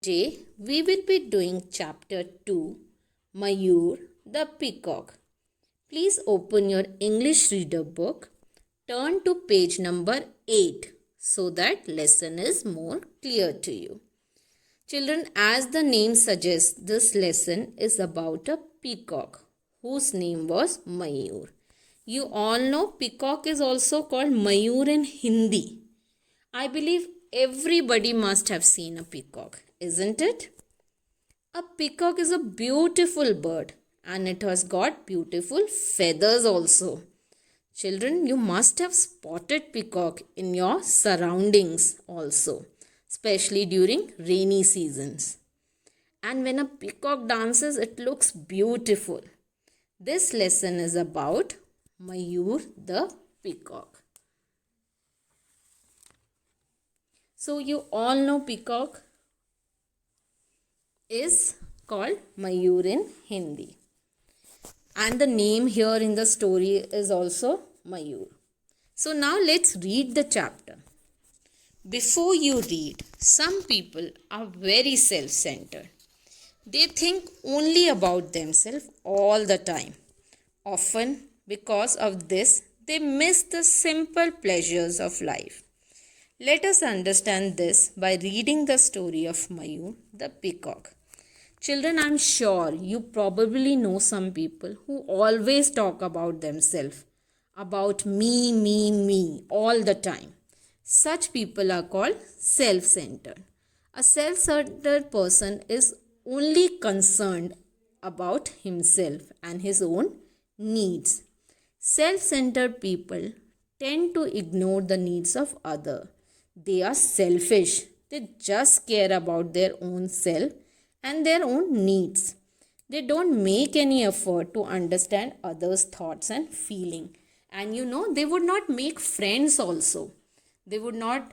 Today we will be doing chapter 2, Mayur the Peacock. Please open your English reader book, turn to page number 8 so that lesson is more clear to you. Children, as the name suggests, this lesson is about a peacock whose name was Mayur. You all know peacock is also called Mayur in Hindi. I believe everybody must have seen a peacock, isn't it? A peacock is a beautiful bird and it has got beautiful feathers also. Children, you must have spotted peacock in your surroundings also, especially during rainy seasons. And when a peacock dances, it looks beautiful. This lesson is about Mayur the peacock. So you all know peacock is called Mayur in Hindi. And the name here in the story is also Mayur. So now let's read the chapter. Before you read, some people are very self-centered. They think only about themselves all the time. Often, because of this, they miss the simple pleasures of life. Let us understand this by reading the story of Mayur the peacock. Children, I'm sure you probably know some people who always talk about themselves, about me, all the time. Such people are called self-centered. A self-centered person is only concerned about himself and his own needs. Self-centered people tend to ignore the needs of others. They are selfish. They just care about their own self and their own needs. They don't make any effort to understand others' thoughts and feeling. And they would not make friends also. They would not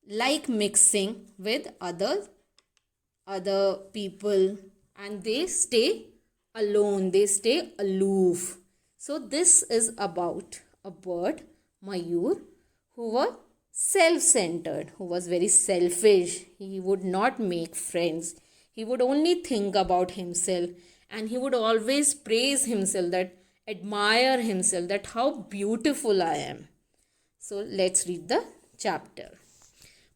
like mixing with other people, and they stay alone. They stay aloof. So this is about a bird, Mayur, who was self-centered, who was very selfish. He would not make friends. He would only think about himself, and he would always praise himself, that admire himself, that how beautiful I am. So let's read the chapter.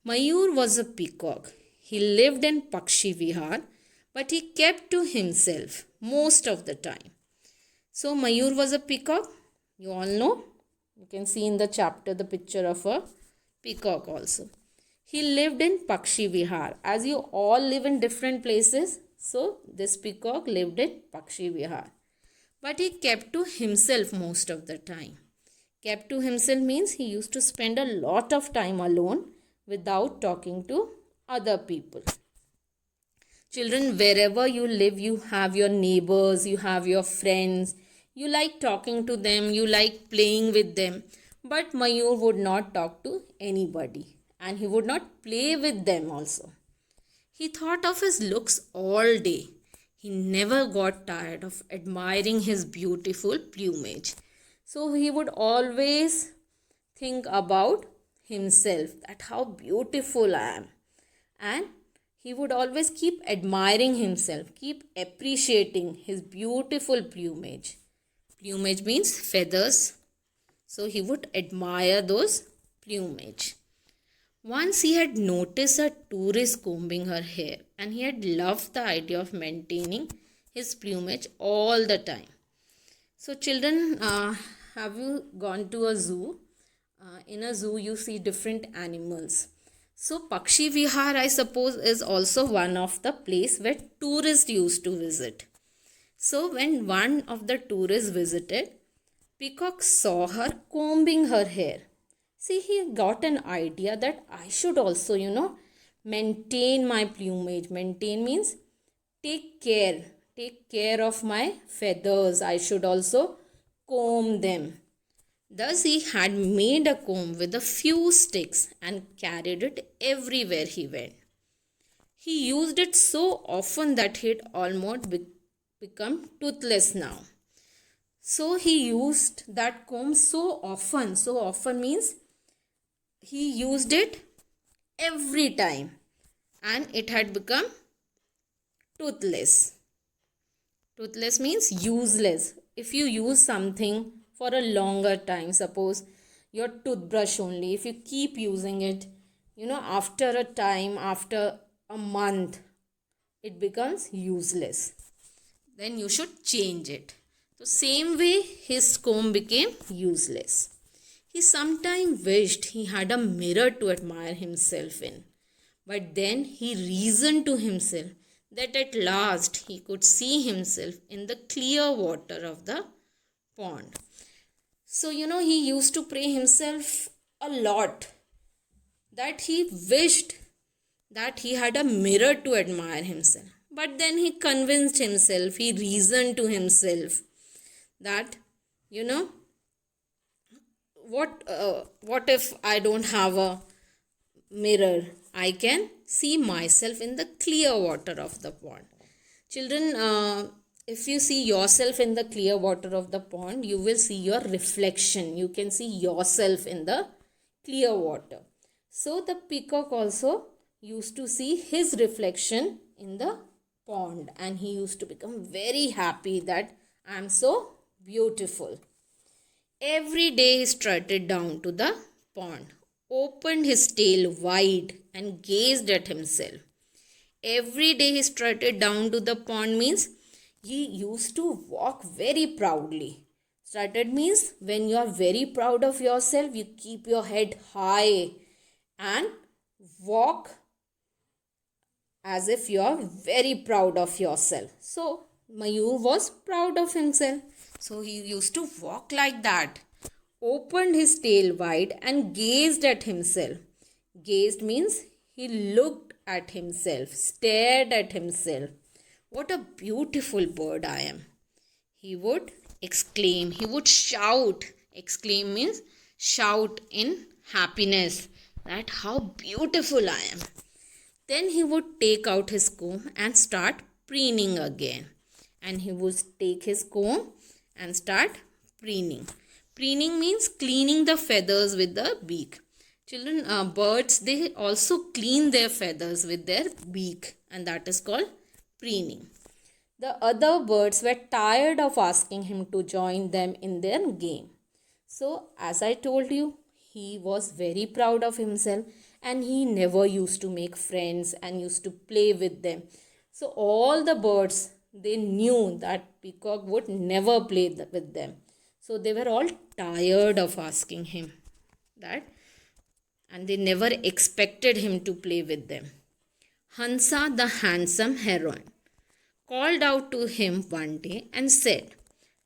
Mayur was a peacock. He lived in Pakshi Vihar, but he kept to himself most of the time. So Mayur was a peacock. You all know. You can see in the chapter the picture of a peacock also. He lived in Pakshi Vihar. As you all live in different places, so this peacock lived in Pakshi Vihar. But he kept to himself most of the time. Kept to himself means he used to spend a lot of time alone without talking to other people. Children, wherever you live, you have your neighbors, you have your friends. You like talking to them, you like playing with them. But Mayur would not talk to anybody, and he would not play with them also. He thought of his looks all day. He never got tired of admiring his beautiful plumage. So he would always think about himself, that how beautiful I am. And he would always keep admiring himself, keep appreciating his beautiful plumage. Plumage means feathers. So he would admire those plumage. Once he had noticed a tourist combing her hair, and he had loved the idea of maintaining his plumage all the time. So children, have you gone to a zoo? In a zoo you see different animals. So Pakshi Vihar, I suppose, is also one of the place where tourists used to visit. So when one of the tourists visited, Peacock saw her combing her hair. See, he got an idea that I should also, maintain my plumage. Maintain means take care. Take care of my feathers. I should also comb them. Thus, he had made a comb with a few sticks and carried it everywhere he went. He used it so often that he had almost become toothless now. So he used that comb so often. So often means he used it every time, and it had become toothless. Toothless means useless. If you use something for a longer time, suppose your toothbrush only, if you keep using it, after a time, after a month, it becomes useless. Then you should change it. So same way his comb became useless. He sometimes wished he had a mirror to admire himself in. But then he reasoned to himself that at last he could see himself in the clear water of the pond. So, he used to pray himself a lot, that he wished that he had a mirror to admire himself. But then he convinced himself, he reasoned to himself that, what if I don't have a mirror? I can see myself in the clear water of the pond. Children, if you see yourself in the clear water of the pond, you will see your reflection. You can see yourself in the clear water. So the peacock also used to see his reflection in the pond, and he used to become very happy that I am so beautiful. Every day he strutted down to the pond, opened his tail wide and gazed at himself. Every day he strutted down to the pond means he used to walk very proudly. Strutted means when you are very proud of yourself, you keep your head high and walk as if you are very proud of yourself. So Mayur was proud of himself. So he used to walk like that, opened his tail wide and gazed at himself. Gazed means he looked at himself, stared at himself. What a beautiful bird I am, he would exclaim. He would shout. Exclaim means shout in happiness, that how beautiful I am. Then he would take out his comb and start preening again. And he would take his comb and start preening. Preening means cleaning the feathers with the beak. Children, birds, they also clean their feathers with their beak, and that is called preening. The other birds were tired of asking him to join them in their game. So, as I told you, he was very proud of himself, and he never used to make friends and used to play with them. So, all the birds, they knew that peacock would never play with them. So, they were all tired of asking him that, and they never expected him to play with them. Hansa, the handsome heron, called out to him one day and said,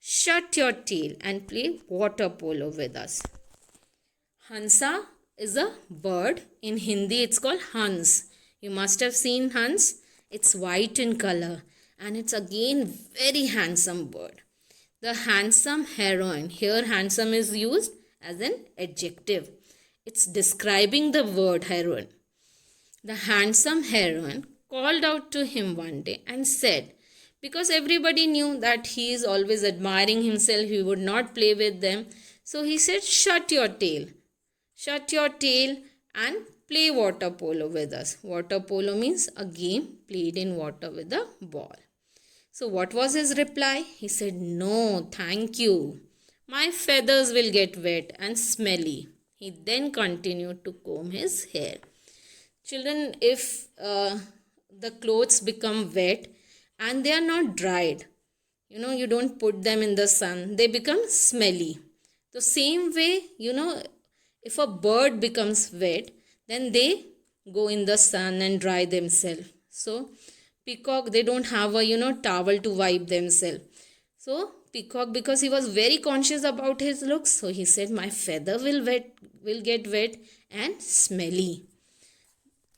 "Shut your tail and play water polo with us." Hansa is a bird. In Hindi, it's called Hans. You must have seen Hans. It's white in color, and it's again very handsome bird. The handsome heron. Here, handsome is used as an adjective. It's describing the word heron. The handsome heron called out to him one day and said, because everybody knew that he is always admiring himself, he would not play with them. So he said, "Shut your tail. Shut your tail and play water polo with us." Water polo means a game played in water with a ball. So what was his reply? He said, "No, thank you. My feathers will get wet and smelly." He then continued to comb his hair. Children, if the clothes become wet and they are not dried, you don't put them in the sun, they become smelly. The same way, if a bird becomes wet, then they go in the sun and dry themselves. So peacock, they don't have a towel to wipe themselves. So peacock, because he was very conscious about his looks, so he said, "My feather will get wet and smelly."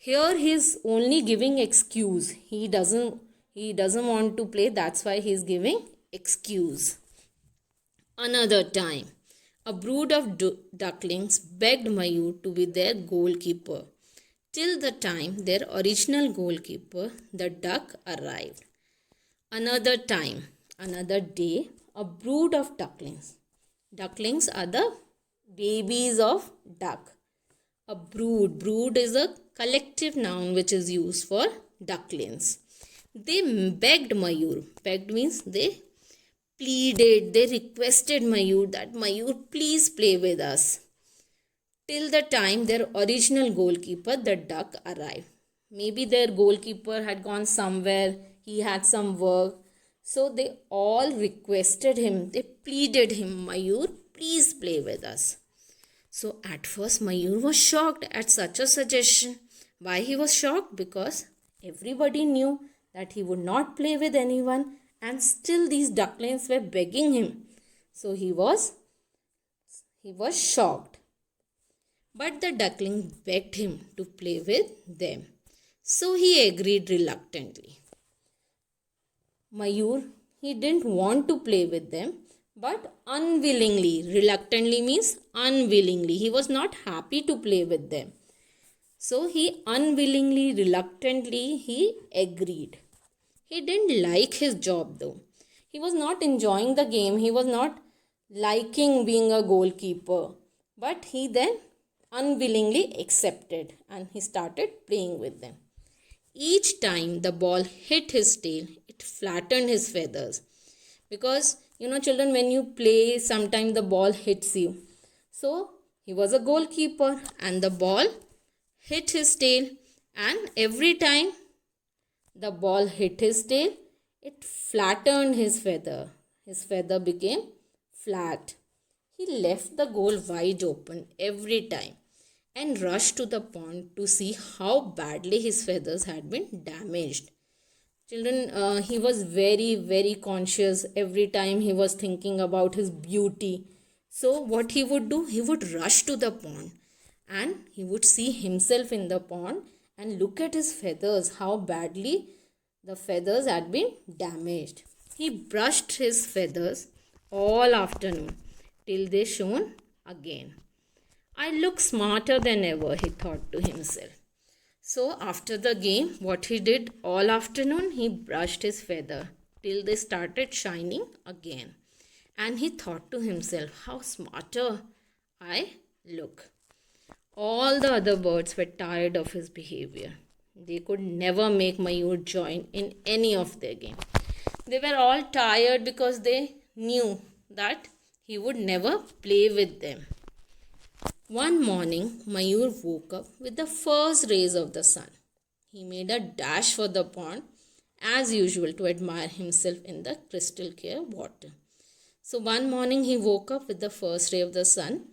Here he is only giving excuse. He doesn't want to play. That's why he is giving excuse. Another time, a brood of ducklings begged Mayur to be their goalkeeper till the time their original goalkeeper, the duck, arrived. Another time, another day, a brood of ducklings. Ducklings are the babies of duck. A brood. Brood is a collective noun which is used for ducklings. They begged Mayur. Begged means they pleaded, they requested Mayur that Mayur, please play with us. Till the time their original goalkeeper, the duck, arrived. Maybe their goalkeeper had gone somewhere, he had some work. So they all requested him, they pleaded him, Mayur, please play with us. So at first Mayur was shocked at such a suggestion. Why he was shocked? Because everybody knew that he would not play with anyone, and still these ducklings were begging him. So he was shocked. But the duckling begged him to play with them. So he agreed reluctantly. Mayur, he didn't want to play with them, but unwillingly. Reluctantly means unwillingly. He was not happy to play with them. So he unwillingly, reluctantly, he agreed. He didn't like his job though. He was not enjoying the game. He was not liking being a goalkeeper. But he then unwillingly accepted and he started playing with them. Each time the ball hit his tail, it flattened his feathers. Because, children, when you play, sometimes the ball hits you. So, he was a goalkeeper and the ball hit his tail, and every time the ball hit his tail, it flattened his feather. His feather became flat. He left the goal wide open every time and rushed to the pond to see how badly his feathers had been damaged. Children, he was very, very conscious. Every time he was thinking about his beauty. So what he would do, he would rush to the pond and he would see himself in the pond and look at his feathers, how badly the feathers had been damaged. He brushed his feathers all afternoon till they shone again. I look smarter than ever, he thought to himself. So after the game, what he did all afternoon, he brushed his feather till they started shining again. And he thought to himself, how smarter I look. All the other birds were tired of his behavior. They could never make Mayur join in any of their game. They were all tired because they knew that he would never play with them. One morning, Mayur woke up with the first rays of the sun. He made a dash for the pond as usual to admire himself in the crystal clear water. So one morning he woke up with the first ray of the sun,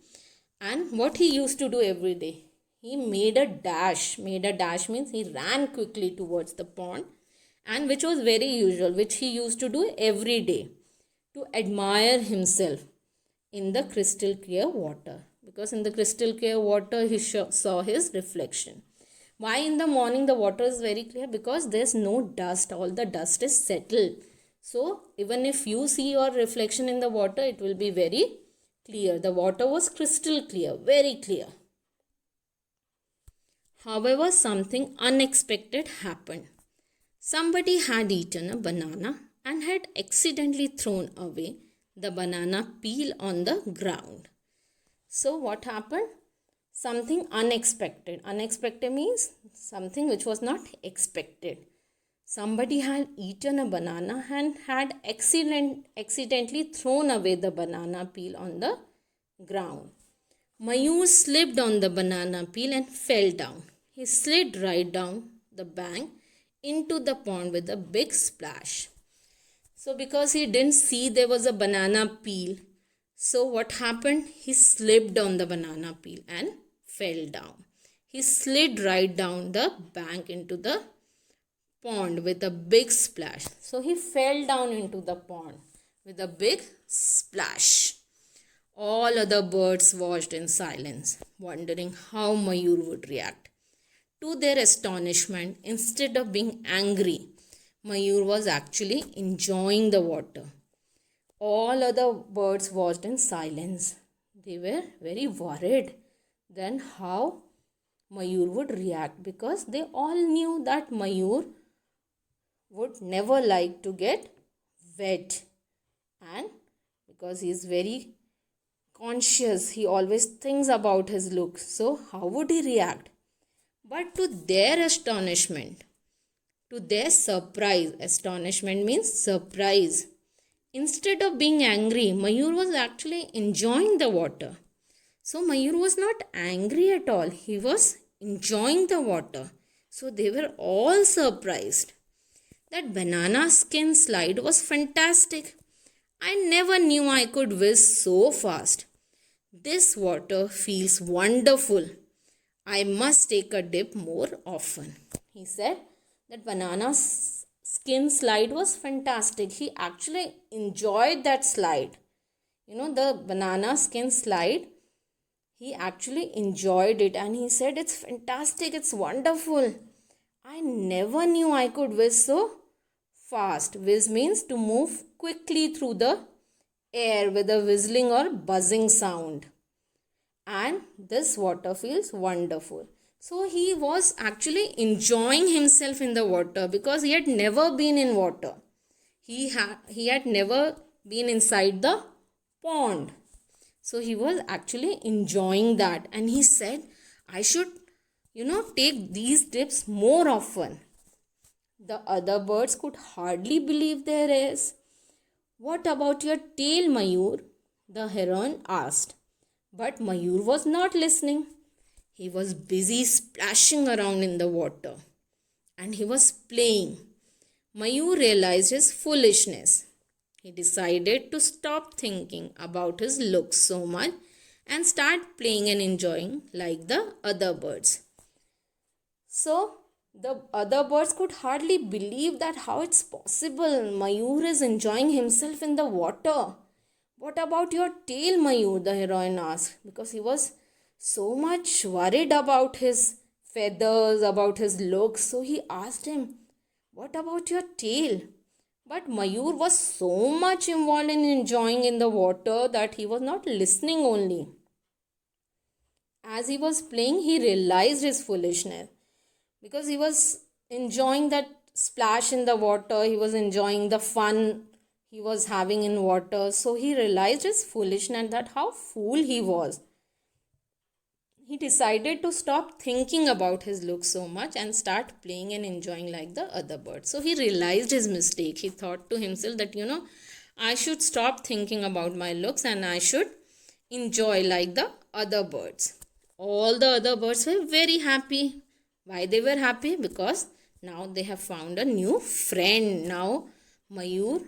and what he used to do every day, he made a dash. Made a dash means he ran quickly towards the pond, and which was very usual, which he used to do every day to admire himself in the crystal clear water. Because in the crystal clear water he saw his reflection. Why in the morning the water is very clear? Because there's no dust. All the dust is settled. So even if you see your reflection in the water, it will be very clear. The water was crystal clear, very clear. However, something unexpected happened. Somebody had eaten a banana and had accidentally thrown away the banana peel on the ground. So what happened? Something unexpected. Unexpected means something which was not expected. Somebody had eaten a banana and had accidentally thrown away the banana peel on the ground. Mayur slipped on the banana peel and fell down. He slid right down the bank into the pond with a big splash. So because he didn't see there was a banana peel, so what happened? He slipped on the banana peel and fell down. He slid right down the bank into the pond with a big splash. So he fell down into the pond with a big splash. All other birds watched in silence, wondering how Mayur would react. To their astonishment, instead of being angry, Mayur was actually enjoying the water. All other birds watched in silence. They were very worried then how Mayur would react, because they all knew that Mayur would never like to get wet, and because he is very conscious, he always thinks about his looks. So how would he react? But to their astonishment, To their surprise, astonishment means surprise. Instead of being angry, Mayur was actually enjoying the water. So Mayur was not angry at all. He was enjoying the water. So they were all surprised. That banana skin slide was fantastic. I never knew I could whiz so fast. This water feels wonderful. I must take a dip more often. He said that banana skin slide was fantastic. He actually enjoyed that slide. The banana skin slide, he actually enjoyed it and he said, it's fantastic, it's wonderful. I never knew I could whiz so fast. Whiz means to move quickly through the air with a whistling or buzzing sound. And this water feels wonderful. So he was actually enjoying himself in the water because he had never been in water. He had never been inside the pond. So he was actually enjoying that. And he said, I should, take these dips more often. The other birds could hardly believe their ears. What about your tail, Mayur? The heron asked. But Mayur was not listening. He was busy splashing around in the water. And he was playing. Mayur realized his foolishness. He decided to stop thinking about his looks so much and start playing and enjoying like the other birds. So, the other birds could hardly believe that how it's possible. Mayur is enjoying himself in the water. What about your tail, Mayur? The heron asked, because he was so much worried about his feathers, about his looks. So he asked him, what about your tail? But Mayur was so much involved in enjoying in the water that he was not listening only. As he was playing, he realized his foolishness. Because he was enjoying that splash in the water, he was enjoying the fun he was having in water. So he realized his foolishness, that how fool he was. He decided to stop thinking about his looks so much and start playing and enjoying like the other birds. So he realized his mistake. He thought to himself that, I should stop thinking about my looks and I should enjoy like the other birds. All the other birds were very happy. Why they were happy? Because now they have found a new friend. Now Mayur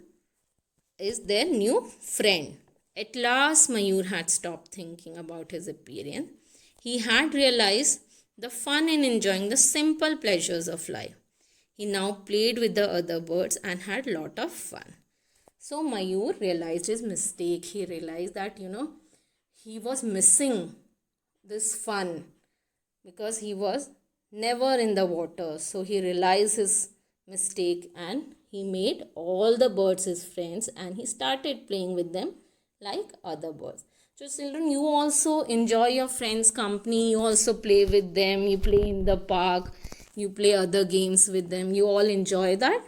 is their new friend. At last Mayur had stopped thinking about his appearance. He had realized the fun in enjoying the simple pleasures of life. He now played with the other birds and had a lot of fun. So Mayur realized his mistake. He realized that, he was missing this fun because he was never in the water. So he realized his mistake and he made all the birds his friends and he started playing with them like other birds. So children, you also enjoy your friends' company. You also play with them. You play in the park. You play other games with them. You all enjoy that.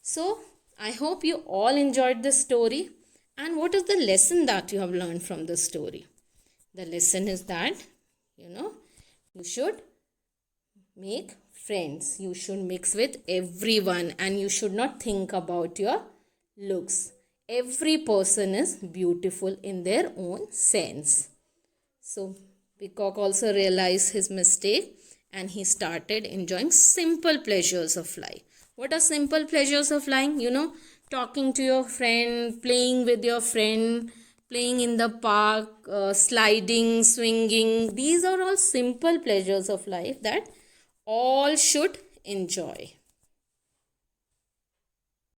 So I hope you all enjoyed this story. And what is the lesson that you have learned from the story? The lesson is that, you should make friends. You should mix with everyone and you should not think about your looks. Every person is beautiful in their own sense. So Peacock also realized his mistake and he started enjoying simple pleasures of life. What are simple pleasures of life? Talking to your friend, playing with your friend, playing in the park, sliding, swinging. These are all simple pleasures of life that all should enjoy.